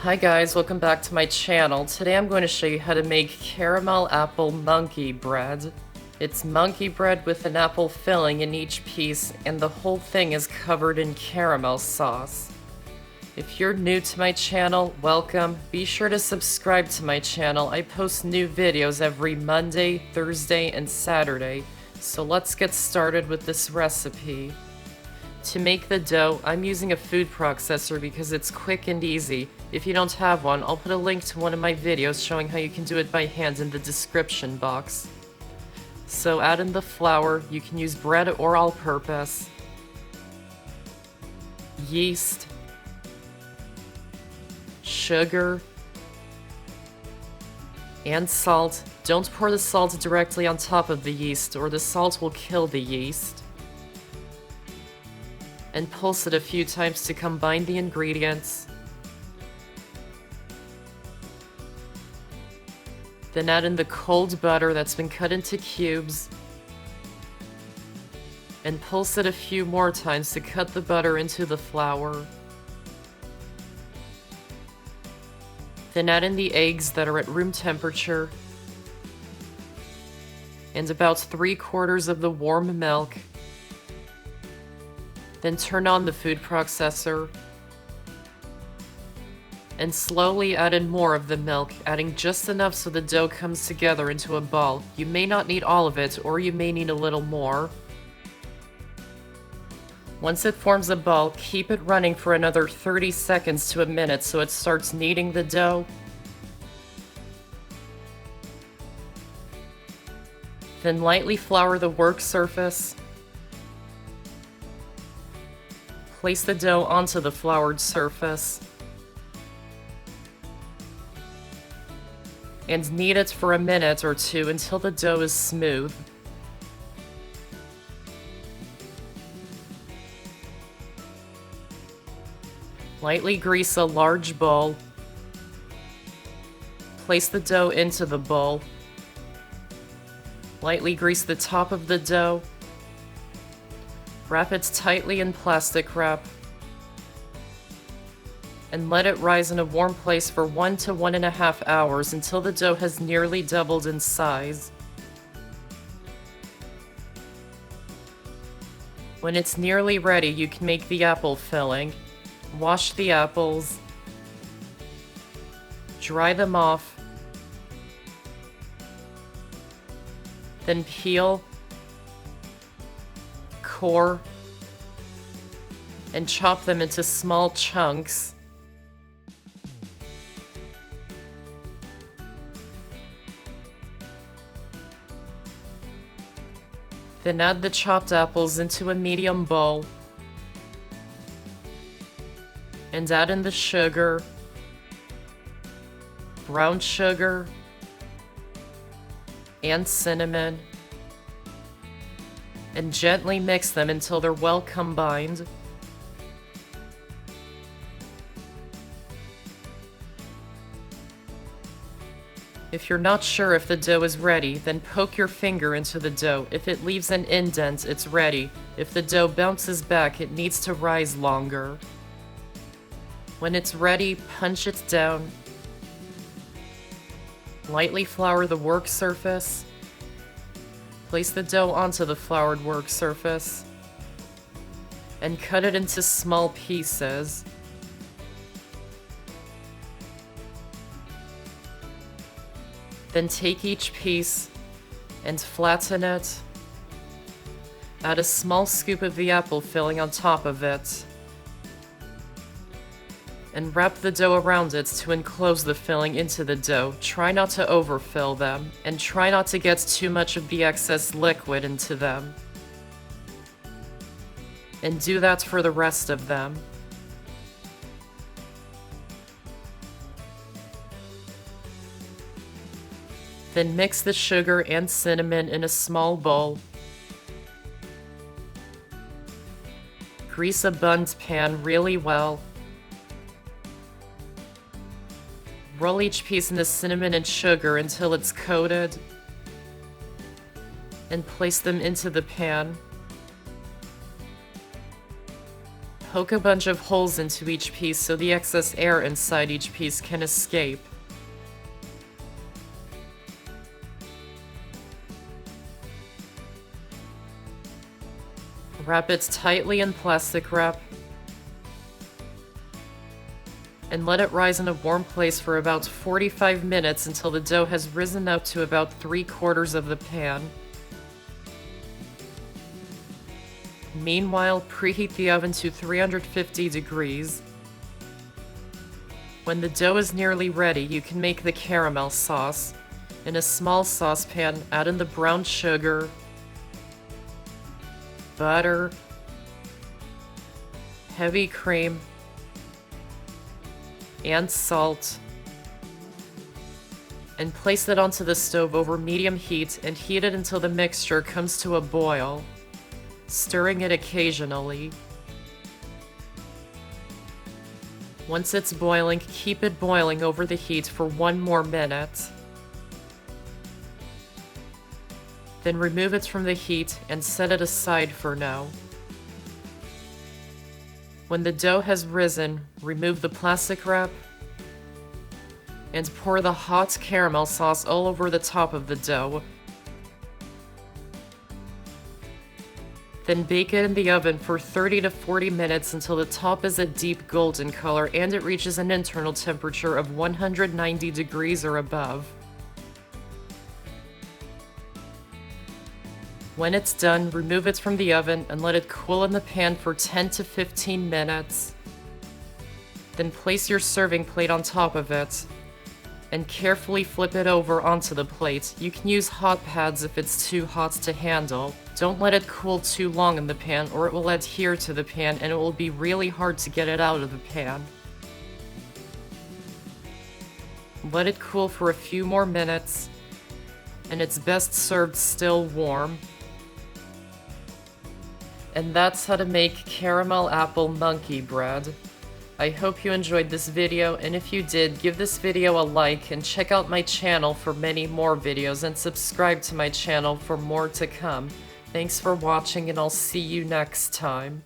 Hi guys, welcome back to my channel. Today I'm going to show you how to make caramel apple monkey bread. It's monkey bread with an apple filling in each piece, and the whole thing is covered in caramel sauce. If you're new to my channel, welcome. Be sure to subscribe to my channel. I post new videos every Monday, Thursday, and Saturday. So let's get started with this recipe. To make the dough, I'm using a food processor because it's quick and easy. If you don't have one, I'll put a link to one of my videos showing how you can do it by hand in the description box. So add in the flour. You can use bread or all-purpose, yeast, sugar, and salt. Don't pour the salt directly on top of the yeast or the salt will kill the yeast. And pulse it a few times to combine the ingredients. Then add in the cold butter that's been cut into cubes. And pulse it a few more times to cut the butter into the flour. Then add in the eggs that are at room temperature. And about 3/4 of the warm milk. Then turn on the food processor and slowly add in more of the milk, adding just enough so the dough comes together into a ball. You may not need all of it, or you may need a little more. Once it forms a ball, keep it running for another 30 seconds to a minute so it starts kneading the dough. Then lightly flour the work surface. Place the dough onto the floured surface and knead it for a minute or two until the dough is smooth. Lightly grease a large bowl. Place the dough into the bowl. Lightly grease the top of the dough. Wrap it tightly in plastic wrap and let it rise in a warm place for 1 to 1.5 hours until the dough has nearly doubled in size. When it's nearly ready, you can make the apple filling. Wash the apples, dry them off, then peel, core, and chop them into small chunks. Then add the chopped apples into a medium bowl and add in the sugar, brown sugar, and cinnamon, and gently mix them until they're well combined. If you're not sure if the dough is ready, then poke your finger into the dough. If it leaves an indent, it's ready. If the dough bounces back, it needs to rise longer. When it's ready, punch it down. Lightly flour the work surface. Place the dough onto the floured work surface and cut it into small pieces. Then take each piece and flatten it. Add a small scoop of the apple filling on top of it and wrap the dough around it to enclose the filling into the dough. Try not to overfill them, and try not to get too much of the excess liquid into them. And do that for the rest of them. Then mix the sugar and cinnamon in a small bowl. Grease a buns pan really well. Roll each piece in the cinnamon and sugar until it's coated, and place them into the pan. Poke a bunch of holes into each piece so the excess air inside each piece can escape. Wrap it tightly in plastic wrap and let it rise in a warm place for about 45 minutes until the dough has risen up to about 3/4 of the pan. Meanwhile, preheat the oven to 350 degrees. When the dough is nearly ready, you can make the caramel sauce. In a small saucepan, add in the brown sugar, butter, heavy cream, and salt, and place it onto the stove over medium heat and heat it until the mixture comes to a boil, stirring it occasionally. Once it's boiling, keep it boiling over the heat for 1 more minute. Then remove it from the heat and set it aside for now. When the dough has risen, remove the plastic wrap and pour the hot caramel sauce all over the top of the dough. Then bake it in the oven for 30 to 40 minutes until the top is a deep golden color and it reaches an internal temperature of 190 degrees or above. When it's done, remove it from the oven and let it cool in the pan for 10 to 15 minutes. Then place your serving plate on top of it and carefully flip it over onto the plate. You can use hot pads if it's too hot to handle. Don't let it cool too long in the pan or it will adhere to the pan and it will be really hard to get it out of the pan. Let it cool for a few more minutes and it's best served still warm. And that's how to make caramel apple monkey bread. I hope you enjoyed this video, and if you did, give this video a like and check out my channel for many more videos and subscribe to my channel for more to come. Thanks for watching and I'll see you next time.